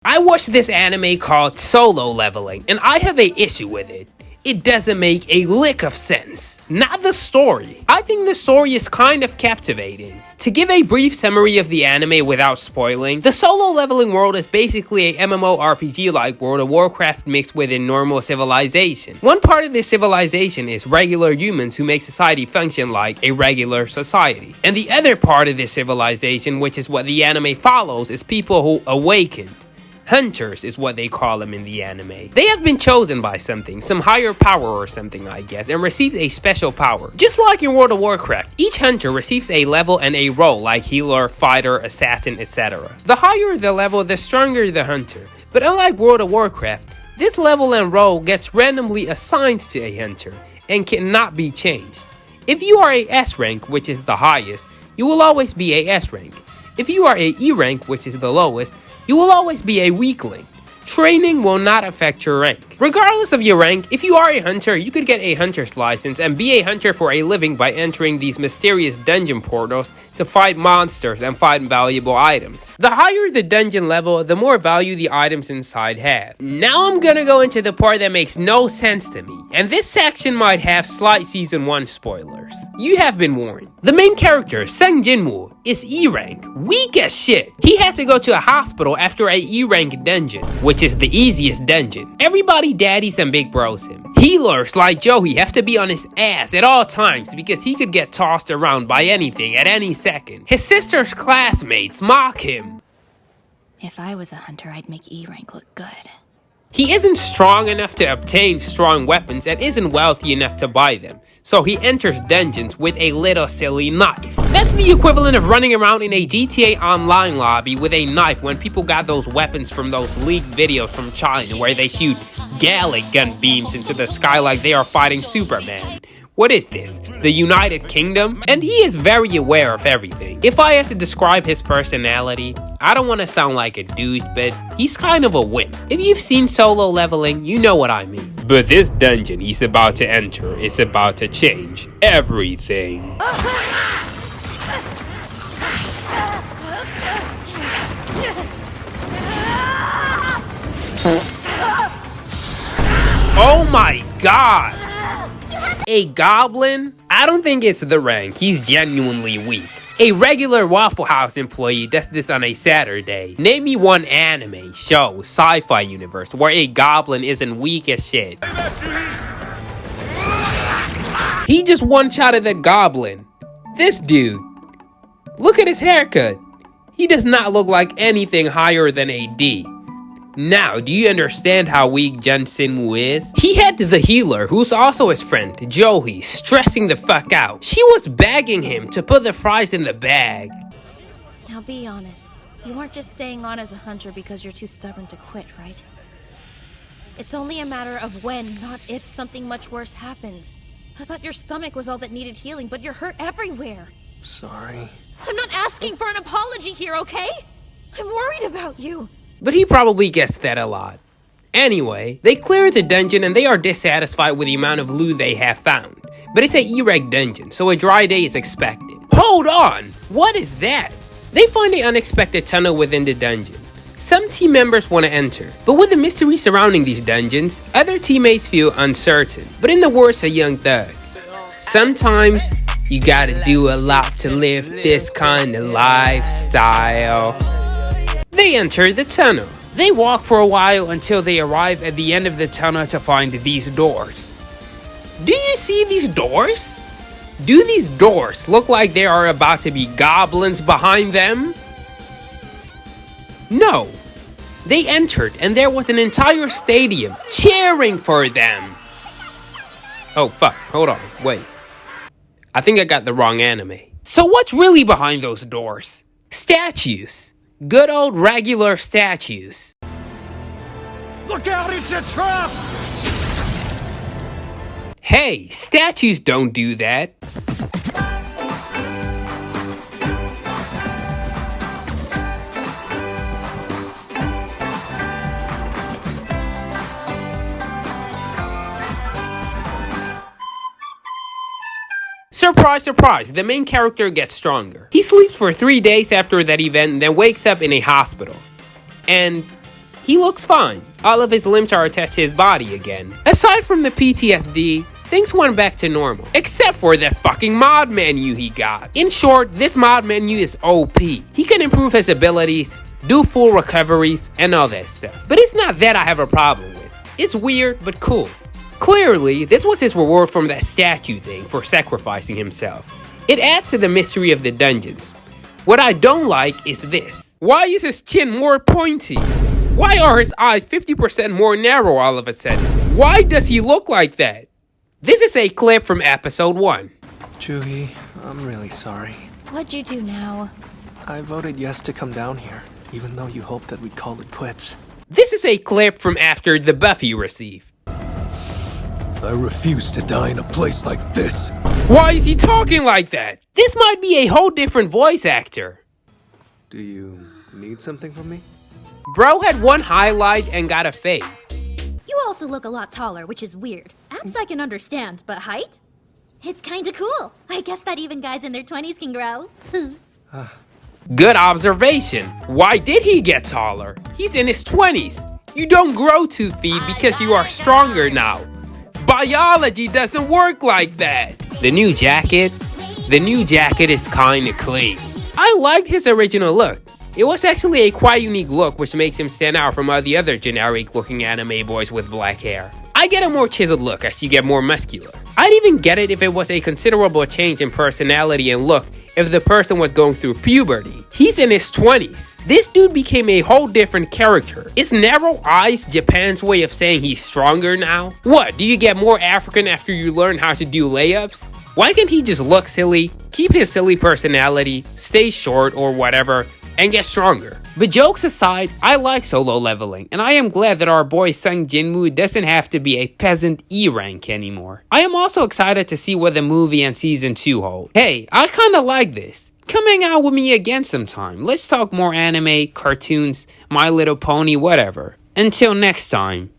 I watched this anime called Solo Leveling, and I have an issue with it. It doesn't make a lick of sense. Not the story. I think the story is kind of captivating. To give a brief summary of the anime without spoiling, the Solo Leveling world is basically a MMORPG like World of Warcraft mixed with a normal civilization. One part of this civilization is regular humans who make society function like a regular society. And the other part of this civilization, which is what the anime follows, is people who awakened. Hunters is what they call them in the anime. They have been chosen by something, some higher power or something I guess, and receives a special power. Just like in World of Warcraft, each hunter receives a level and a role like healer, fighter, assassin, etc. The higher the level, the stronger the hunter. But unlike World of Warcraft, this level and role gets randomly assigned to a hunter and cannot be changed. If you are a S rank, which is the highest, you will always be a S rank. If you are a E rank, which is the lowest, you will always be a weakling. Training will not affect your rank. Regardless of your rank, if you are a hunter, you could get a hunter's license and be a hunter for a living by entering these mysterious dungeon portals to fight monsters and find valuable items. The higher the dungeon level, the more value the items inside have. Now I'm gonna go into the part that makes no sense to me, and this section might have slight season 1 spoilers. You have been warned. The main character, Sung Jinwoo, is E rank, weak as shit. He had to go to a hospital after a E rank dungeon, which is the easiest dungeon. Everybody daddies and big bros him. Healers like Joey have to be on his ass at all times because he could get tossed around by anything at any second. His sister's classmates mock him. If I was a hunter, I'd make E rank look good. He isn't strong enough to obtain strong weapons and isn't wealthy enough to buy them, so he enters dungeons with a little silly knife. That's the equivalent of running around in a GTA Online lobby with a knife when people got those weapons from those leaked videos from China where they shoot Gallic gun beams into the sky like they are fighting Superman. What is this? The United Kingdom? And he is very aware of everything. If I had to describe his personality, I don't want to sound like a douche, but he's kind of a wimp. If you've seen Solo Leveling, you know what I mean. But this dungeon he's about to enter is about to change everything. Oh my god! A goblin? I don't think it's the rank, he's genuinely weak. A regular Waffle House employee does this on a Saturday. Name me one anime, show, sci-fi universe where a goblin isn't weak as shit. He just one-shotted that goblin. This dude. Look at his haircut. He does not look like anything higher than a D. Now, do you understand how weak Jun Sinwoo is? He had the healer, who's also his friend, Joey, stressing the fuck out. She was begging him to put the fries in the bag. Now be honest. You aren't just staying on as a hunter because you're too stubborn to quit, right? It's only a matter of when, not if, something much worse happens. I thought your stomach was all that needed healing, but you're hurt everywhere. Sorry. I'm not asking for an apology here, okay? I'm worried about you. But he probably gets that a lot. Anyway, they clear the dungeon and they are dissatisfied with the amount of loot they have found. But it's a E-rank dungeon, so a dry day is expected. Hold on! What is that? They find an unexpected tunnel within the dungeon. Some team members want to enter, but with the mystery surrounding these dungeons, other teammates feel uncertain. But in the words of Young Thug, sometimes you gotta do a lot to live this kind of lifestyle. They enter the tunnel. They walk for a while until they arrive at the end of the tunnel to find these doors. Do you see these doors? Do these doors look like there are about to be goblins behind them? No. They entered and there was an entire stadium cheering for them. Oh fuck, hold on, wait. I think I got the wrong anime. So what's really behind those doors? Statues. Good old regular statues. Look out, it's a trap! Hey, statues don't do that. Surprise, surprise, the main character gets stronger. He sleeps for 3 days after that event and then wakes up in a hospital. And He looks fine. All of his limbs are attached to his body again. Aside from the PTSD, things went back to normal. Except for the fucking mod menu he got. In short, this mod menu is OP. He can improve his abilities, do full recoveries, and all that stuff. But it's not that I have a problem with. It's weird, but cool. Clearly, this was his reward from that statue thing for sacrificing himself. It adds to the mystery of the dungeons. What I don't like is this. Why is his chin more pointy? Why are his eyes 50% more narrow all of a sudden? Why does he look like that? This is a clip from episode 1. Juhi, I'm really sorry. What'd you do now? I voted yes to come down here, even though you hoped that we'd call it quits. This is a clip from after the buff you received. I refuse to die in a place like this. Why is he talking like that? This might be a whole different voice actor. Do you need something from me? Bro had one highlight and got a fade. You also look a lot taller, which is weird. Abs I can understand, but height? It's kinda cool. I guess that even guys in their 20s can grow. Good observation. Why did he get taller? He's in his 20s. You don't grow 2 feet because you are stronger now. Biology doesn't work like that. The new jacket is kinda clean. I liked his original look. It was actually a quite unique look, which makes him stand out from all the other generic looking anime boys with black hair. I get a more chiseled look as you get more muscular. I'd even get it if it was a considerable change in personality and look if the person was going through puberty. He's in his 20s. This dude became a whole different character. Is narrow eyes Japan's way of saying he's stronger now? What, do you get more African after you learn how to do layups? Why can't he just look silly, keep his silly personality, stay short or whatever, and get stronger? But jokes aside, I like solo leveling, and I am glad that our boy Sung Jinwoo doesn't have to be a peasant E rank anymore. I am also excited to see what the movie and season 2 hold. Hey, I kinda like this. Come hang out with me again sometime. Let's talk more anime, cartoons, My Little Pony, whatever. Until next time.